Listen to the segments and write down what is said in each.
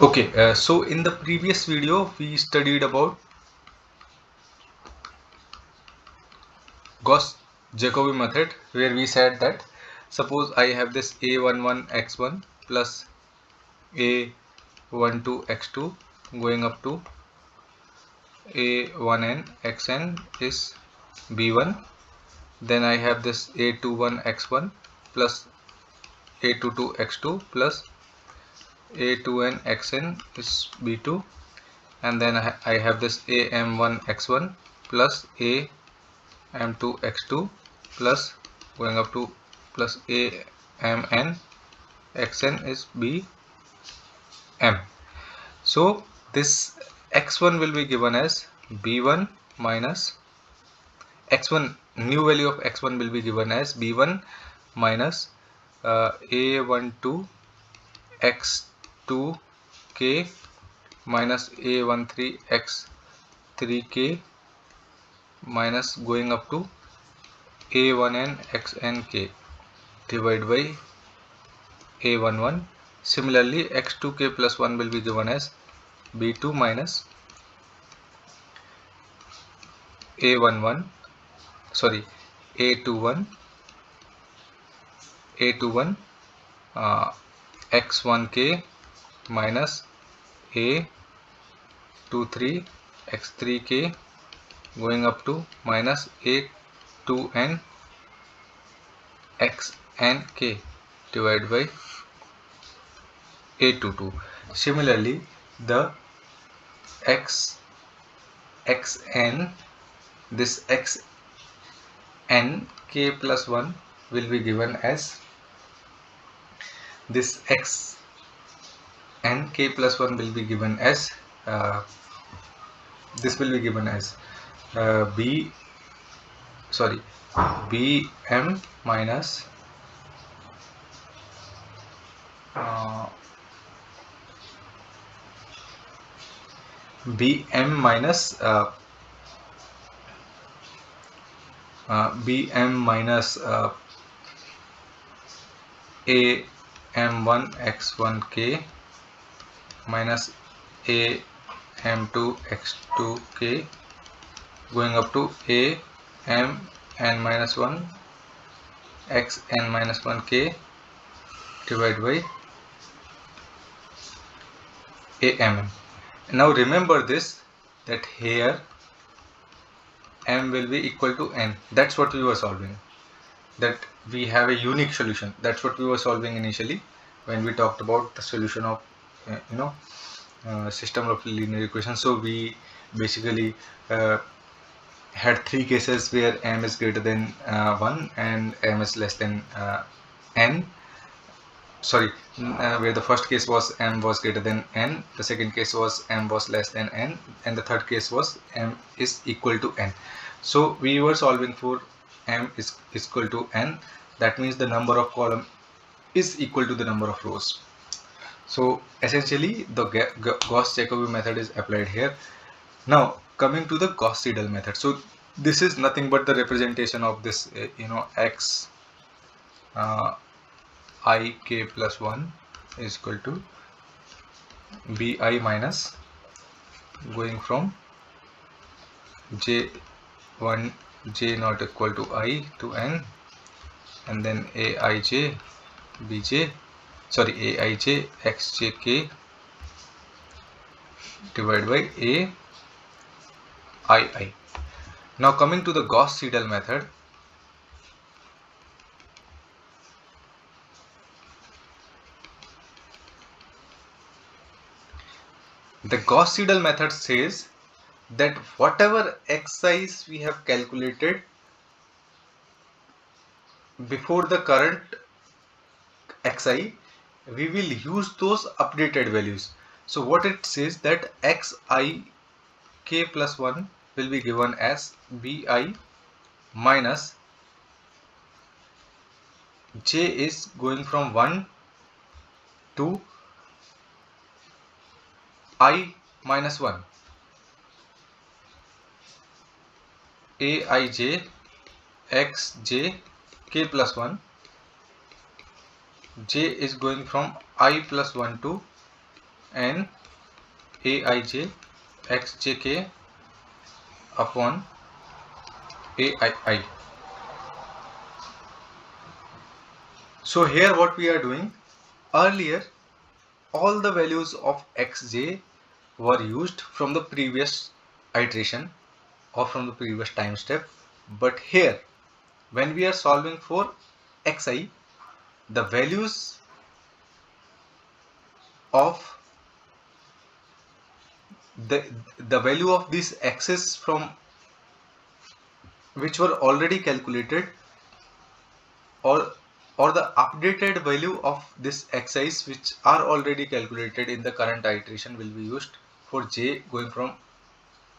Okay, so in the previous video we studied about Gauss Jacobi method, where we said that suppose I have this a11x1 plus a12x2 going up to a1n xn is b1. Then I have this a21x1 plus a22x2 plus a2n xn is b2, and then I have this am1x1 plus am2 x2 plus going up to plus amn xn is bm. So this x1 will be given as b1 minus x1, new value of x1 will be given as b1 minus a12 x2k minus a13 x3k minus going up to a1n xnk divided by a11. Similarly, x2k plus 1 will be given as b2 minus a11, sorry, a21 x1k minus a23 x3k going up to minus a2n xnk divided by a22. Similarly, the xn, this xn k plus 1 will be given as this xn k plus 1 will be given as this will be given as b sorry bm minus bm minus bm minus a m1 x1k minus a m2 x2k going up to a m n minus 1 x n minus 1k divided by a m. Now remember this, that here m will be equal to n. That's what we were solving, that we have a unique solution. That's what we were solving initially when we talked about the solution of system of linear equations. So we basically had three cases where m is greater than 1 and m is less than n. Sorry, where the first case was m was greater than n, the second case was m was less than n, and the third case was m is equal to n. So we were solving for m is equal to n. That means the number of column is equal to the number of rows. So essentially the Gauss Jacobi method is applied here. Now coming to the Gauss Seidel method. So this is nothing but the representation of this x I k plus 1 is equal to bi minus going from j1 j not equal to I to n, and then aij bj, sorry, aij xjk divided by aii. Now coming to the Gauss Seidel method. The Gauss Seidel method says that whatever xi's we have calculated before the current xi, we will use those updated values. So what it says, that xi k plus 1 will be given as bi minus j is going from 1 to I minus 1, aij xj k plus 1, j is going from I plus 1 to n aij xjk upon aii. So here what we are doing, earlier all the values of xj were used from the previous iteration or from the previous time step, but here when we are solving for xi, the values of the value of these x's from which were already calculated, or the updated value of this xi's which are already calculated in the current iteration will be used for j going from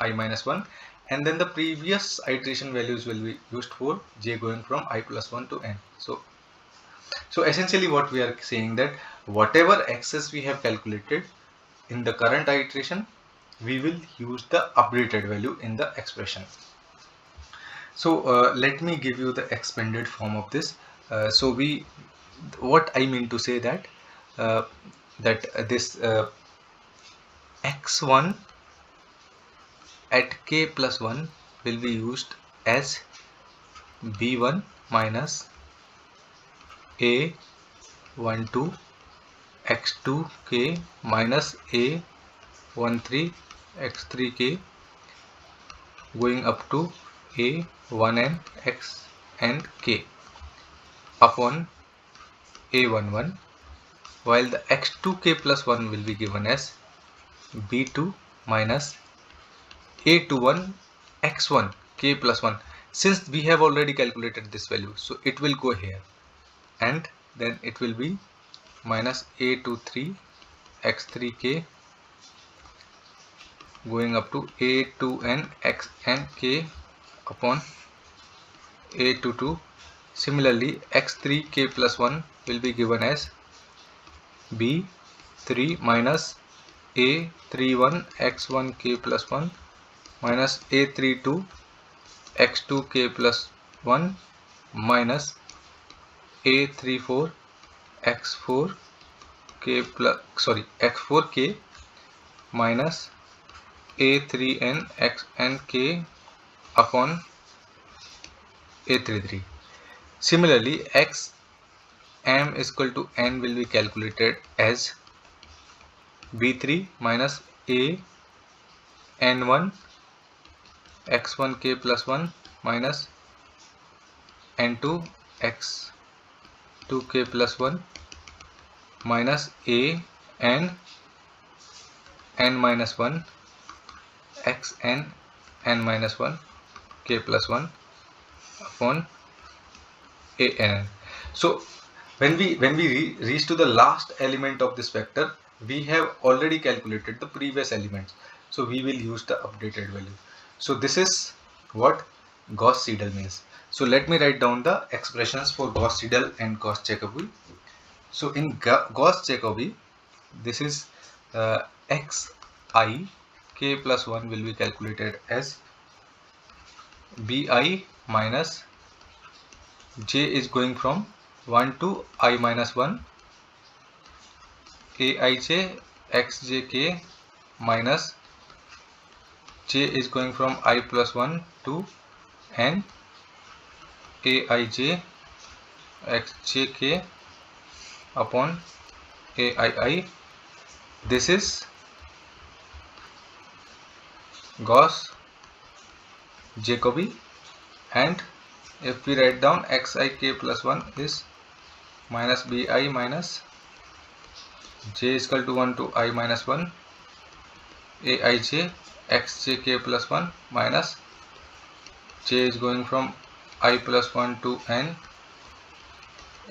I minus 1, and then the previous iteration values will be used for j going from I plus 1 to n. So essentially what we are saying, that whatever x's we have calculated in the current iteration, we will use the updated value in the expression. So let me give you the expanded form of this. What I mean to say that uh, this x1 at k plus 1 will be used as b1 minus a12 x2k minus a13 x3k going up to a1n x and k upon a11, while the x2k plus 1 will be given as b2 minus a21 x1 k plus 1. Since we have already calculated this value, so it will go here, and then it will be minus a23 x3k going up to a2n x and k upon a22. Similarly, x3k plus 1 will be given as b3 minus a31 x1k plus 1 minus a32 x2k plus 1 minus a34 x4k plus x4k minus a3n x and k upon a33. Similarly, x m is equal to n will be calculated as b3 minus a n1 x1k plus 1 minus n2 x2k plus 1 minus a n n minus 1 x n n minus 1 k plus 1 upon a n. So when we reach to the last element of this vector, we have already calculated the previous elements, so we will use the updated value. So this is what Gauss Seidel means. So let me write down the expressions for Gauss Seidel and Gauss Jacobi. So in Gauss Jacobi, this is xi k plus 1 will be calculated as bi minus j is going from 1 to I minus 1 aij xjk minus j is going from I plus 1 to n aij xjk upon aii. This is Gauss Jacobi, and if we write down xik plus 1 is minus bi minus j is equal to 1 to I minus 1 aij xjk plus 1 minus j is going from I plus 1 to n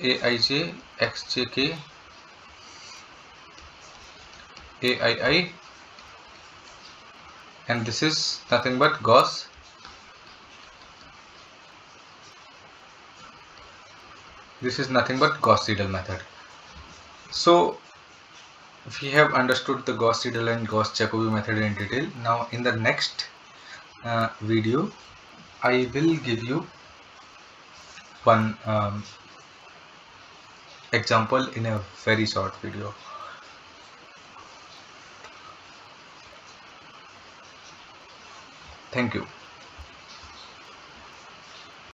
aij xjk aii, and this is nothing but Gauss Seidel method. So we have understood the Gauss Seidel and Gauss Jacobi method in detail. Now in the next video I will give you one example in a very short video. Thank you.